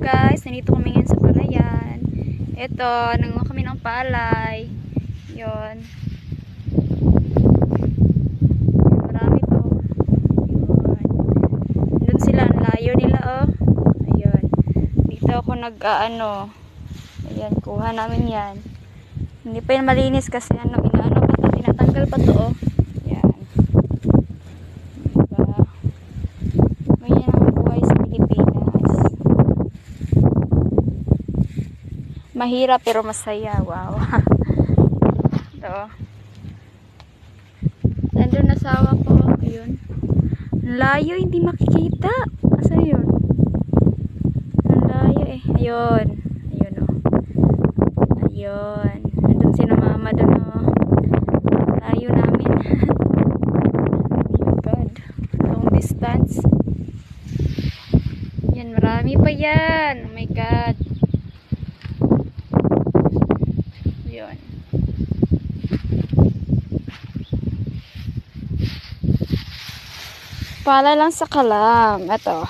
guys, nandito kami ngayon sa palayan. Ito, nanguha kami ng palay. Yun. Marami to. Yun. Doon sila, ang layo nila oh. Ayun. Dito ako ayan, kuha namin yan. Hindi pa yan malinis kasi inaano pa to, tinatanggal pa to oh. Yan. Diba? Ganyan ang buhay sa Pilipinas. Mahirap pero masaya. Wow. Ito. Nandun asawa ko. Ayun. Ang layo, hindi makikita. Asa yun? Ang layo eh. Ayun. Ayun o. Ayun. Nandun si na mama dun o. Layo namin. Oh God. Long distance. Yan, marami pa yan. Oh my God. Yun. Pala lang sa kalam. Ito.